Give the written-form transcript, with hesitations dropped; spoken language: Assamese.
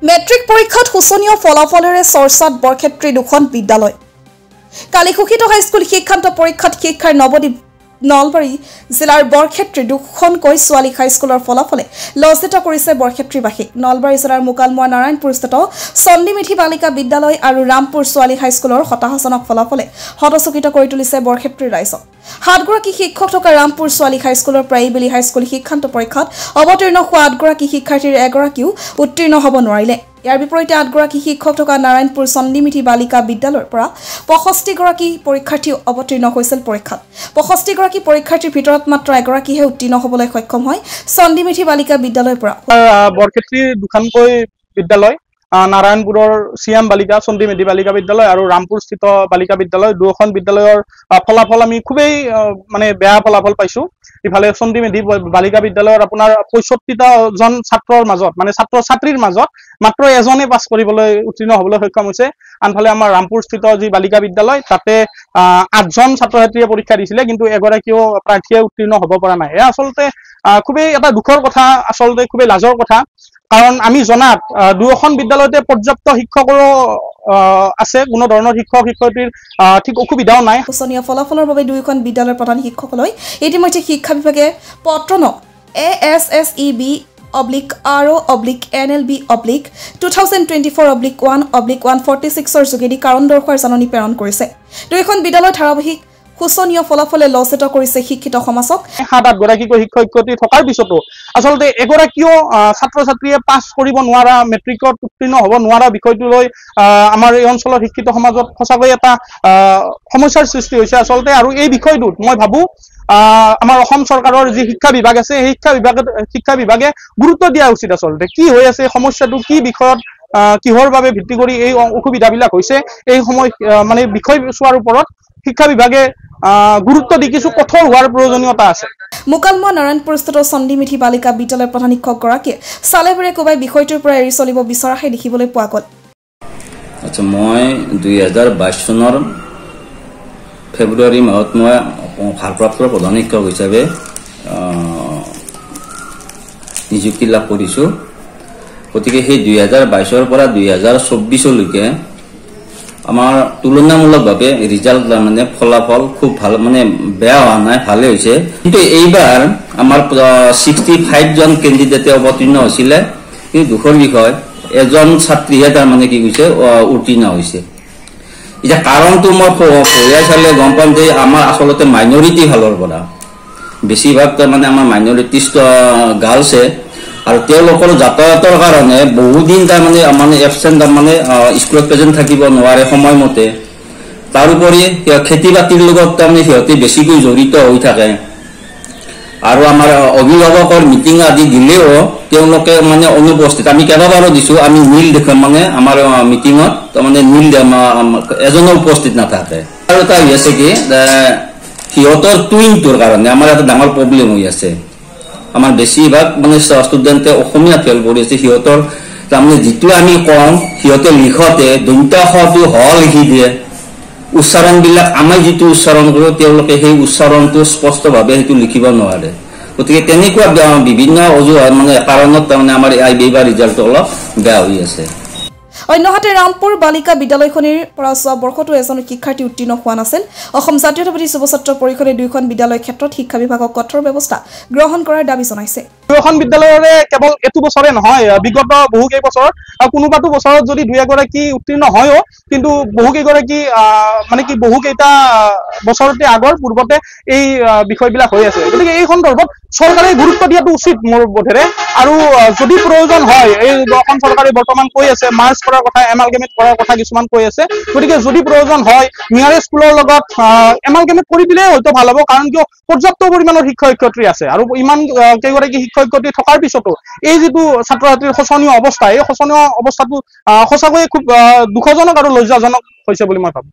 মেট্ৰিক পৰীক্ষাত শোচনীয় ফলাফলেৰে চৰ্চাত বৰক্ষেত্ৰী দুখন বিদ্যালয়। কালি ঘোষিত হাইস্কুল শিক্ষান্ত পৰীক্ষাত শিক্ষাৰ নৱদ্বীপ নলবাৰী জিলাৰ বৰক্ষেত্ৰী দুখনকৈ ছোৱালী হাইস্কুলৰ ফলাফলে লজ্জিত কৰিছে বৰক্ষেত্ৰীবাসীক। নলবাৰী জিলাৰ মুকালমুৱা নাৰায়ণপুৰস্থিত চণ্ডীমেধি বালিকা বিদ্যালয় আৰু ৰামপুৰ ছোৱালী হাইস্কুলৰ হতাশাজনক ফলাফলে হতচকিত কৰি তুলিছে বৰক্ষেত্ৰীৰ ৰাইজক। 7 গৰাকী শিক্ষক থকা ৰামপুৰ ছোৱালী হাইস্কুলৰ পৰা এইবেলি হাইস্কুল শিক্ষান্ত পৰীক্ষাত অৱতীৰ্ণ হোৱা 8 গৰাকী শিক্ষাৰ্থীৰ এগৰাকীও উত্তীৰ্ণ হ'ব নোৱাৰিলে। ইয়াৰ বিপৰীতে 8 গৰাকী শিক্ষক থকা নাৰায়ণপুৰ চণ্ডীমেধি বালিকা বিদ্যালয়ৰ পৰা 65 গৰাকী পৰীক্ষাৰ্থী অৱতীৰ্ণ হৈছিল পৰীক্ষাত। 65 গৰাকী পৰীক্ষাৰ্থীৰ ভিতৰত মাত্ৰ এগৰাকীহে উত্তীৰ্ণ হ'বলৈ সক্ষম হয় চণ্ডীমেধি বালিকা বিদ্যালয়ৰ পৰা। বৰক্ষেত্ৰী দুখনকৈ বিদ্যালয়, নাৰায়ণপুৰৰ চিএম বালিকা চণ্ডীমেধি বালিকা বিদ্যালয় আৰু ৰামপুৰস্থিত বালিকা বিদ্যালয়, দুখন বিদ্যালয়ৰ ফলাফল আমি খুবেই বেয়া ফলাফল পাইছো। ইফালে চণ্ডীমেধি বালিকা বিদ্যালয়ৰ আপোনাৰ 65জন ছাত্ৰৰ মাজত ছাত্ৰ ছাত্ৰীৰ মাজত মাত্ৰ এজনে পাছ কৰিবলৈ উত্তীৰ্ণ হ'বলৈ সক্ষম হৈছে। আনফালে আমাৰ ৰামপুৰস্থিত যি বালিকা বিদ্যালয় তাতে 8জন ছাত্ৰ ছাত্ৰীয়ে পৰীক্ষা দিছিলে, কিন্তু এগৰাকীও প্ৰাৰ্থীয়ে উত্তীৰ্ণ হ'ব পৰা নাই। এয়া আচলতে খুবেই এটা দুখৰ কথা, আচলতে খুবেই লাজৰ কথা। কাৰণ আমি জনাত দুয়োখন বিদ্যালয়তে পৰ্যাপ্ত শিক্ষকৰো আছে, কোনো ধৰণৰ শিক্ষক শিক্ষয়িত্ৰীৰ ঠিক অসুবিধাও নাই। শোচনীয় ফলাফলৰ বাবে দুয়োখন বিদ্যালয়ৰ প্ৰধান শিক্ষকলৈ ইতিমধ্যে শিক্ষা বিভাগে পত্ৰ ন ASSEB/RO/NLB/2024/1/146 যোগেদি কাৰণ দৰ্শাৰ জাননী প্ৰেৰণ কৰিছে। দুয়োখন বিদ্যালয়ৰ ধাৰাবাহিক শোচনীয় ফলাফলে লজ্জিত কৰিছে শিক্ষিত সমাজক। 7-8 গৰাকীকৈ শিক্ষক শিক্ষয়িত্ৰী থকাৰ পিছতো আচলতে এগৰাকীও ছাত্ৰ ছাত্ৰীয়ে পাছ কৰিব নোৱাৰা, মেট্ৰিকত উত্তীৰ্ণ হ'ব নোৱাৰা বিষয়টো লৈ আমাৰ এই অঞ্চলৰ শিক্ষিত সমাজত সঁচাকৈ এটা সমস্যাৰ সৃষ্টি হৈছে আচলতে। আৰু এই বিষয়টোত মই ভাবো আমাৰ অসম চৰকাৰৰ যি শিক্ষা বিভাগ আছে সেই শিক্ষা বিভাগে গুৰুত্ব দিয়া উচিত। আচলতে কি হৈ আছে, সমস্যাটো কি বিষয়ত, কিহৰ বাবে ভিত্তি কৰি এই অসুবিধাবিলাক হৈছে, এই বিষয় চোৱাৰ ওপৰত শিক্ষা বিভাগে গুৰুত্ব দি কিছু কঠোৰ হোৱাৰ প্ৰয়োজনীয়তা আছে। মুকালমুৱা নাৰায়ণপুৰস্থিত চণ্ডীমেধি বালিকা বিদ্যালয়ৰ প্ৰধান শিক্ষকগৰাকীয়ে চালেবেৰে কোবাই বিষয়টোৰ পৰা এৰি চলিব বিচৰাহে দেখিবলৈ পোৱা গ'ল। আচ্ছা, মই 2022 চনৰ ফেব্ৰুৱাৰী মাহত মই ভাৰপ্ৰাপ্ত প্ৰধান শিক্ষক হিচাপে নিযুক্তি লাভ কৰিছোঁ। গতিকে সেই 2022 পৰা 2024লৈকে আমাৰ তুলনামূলকভাৱে ৰিজাল্ট ফলাফল খুব ভাল, বেয়া হোৱা নাই, ভালে হৈছে। কিন্তু এইবাৰ আমাৰ 65জন কেণ্ডিডেটে অৱতীৰ্ণ হৈছিলে, কিন্তু দুখৰ বিষয় এজন ছাত্ৰীহে কি কৈছে উত্তীৰ্ণ হৈছে। এতিয়া কাৰণটো মই পঢ়িয়াই চালে গম পাম যে আমাৰ আচলতে মাইনৰিটি ফালৰ পৰা বেছিভাগ আমাৰ মাইনৰিটি গাৰ্লছে, আৰু তেওঁলোকৰ যাতায়াতৰ কাৰণে বহুদিন এবচেণ্ট স্কুলত প্ৰেজেণ্ট থাকিব নোৱাৰে সময়মতে। তাৰোপৰি খেতি বাতিৰ লগত সিহঁতে বেছিকৈ জড়িত হৈ থাকে। আৰু আমাৰ অভিভাৱকৰ মিটিং আদি দিলেও তেওঁলোকে অনুপস্থিত। আমি কেইবাবাৰো দিছো, আমি নীল দেখুৱাম আমাৰ মিটিঙত নীল এজনো উপস্থিত নাথাকে। আৰু এটা হৈ আছে কি, সিহঁতৰ টুইনটোৰ কাৰণে আমাৰ এটা ডাঙৰ প্ৰব্লেম হৈ আছে। আমাৰ বেছিভাগ ষ্টুডেণ্টে অসমীয়া ফেল কৰি আছে। সিহঁতৰ যিটো আমি কওঁ সিহঁতে লিখতে দন্ত্য-টো হ লিখি দিয়ে, উচ্চাৰণবিলাক আমি যিটো উচ্চাৰণ কৰোঁ তেওঁলোকে সেই উচ্চাৰণটো স্পষ্টভাৱে সেইটো লিখিব নোৱাৰে। গতিকে তেনেকুৱা বিভিন্ন অজুহাত কাৰণত আমাৰ এইবাৰ ৰিজাল্টটো অলপ বেয়া হৈ আছে। অন্যহাতে ৰামপুৰ বালিকা বিদ্যালয়খনিৰ পৰা যোৱা বৰ্ষতো এজন শিক্ষাৰ্থী উত্তীৰ্ণ হোৱা নাছিল। অসম জাতীয়তাবাদী যুৱ ছাত্ৰ পৰিষদে দুয়োখন বিদ্যালয়ৰ ক্ষেত্ৰত শিক্ষা বিভাগক কঠোৰ ব্যৱস্থা গ্ৰহণ কৰাৰ দাবী জনাইছে। দুয়োখন বিদ্যালয়ৰে কেৱল এইটো বছৰে নহয়, বিগত বহুকেইবছৰত কোনোবাটো বছৰত যদি 2-এগৰাকী উত্তীৰ্ণ হয়ও, কিন্তু বহুকেইগৰাকী বহুকেইটা বছৰতে আগৰ পূৰ্বতে এই বিষয়বিলাক হৈ আছে। গতিকে এই সন্দৰ্ভত চৰকাৰে গুৰুত্ব দিয়াটো উচিত মোৰ বোধেৰে। আৰু যদি প্ৰয়োজন হয়, এই অসম চৰকাৰে বৰ্তমান কৈ আছে মাৰ্চ কৰাৰ কথা, এমালগেমেট কৰাৰ কথা কিছুমান কৈ আছে। গতিকে যদি প্ৰয়োজন হয় নিয়াৰেষ্ট স্কুলৰ লগত এমালগেমেট কৰি দিলে হয়তো ভাল হ'ব। কাৰণ কিয় পৰ্যাপ্ত পৰিমাণৰ শিক্ষক শিক্ষয়িত্ৰী আছে, আৰু ইমান কেইগৰাকী শিক্ষক শিক্ষয়িত্ৰী থকাৰ পিছতো এই যিটো ছাত্ৰ ছাত্ৰীৰ শোচনীয় অৱস্থা, এই শোচনীয় অৱস্থাটো সঁচাকৈয়ে খুব দুখজনক আৰু লজ্জাজনক হৈছে বুলি মই ভাবোঁ।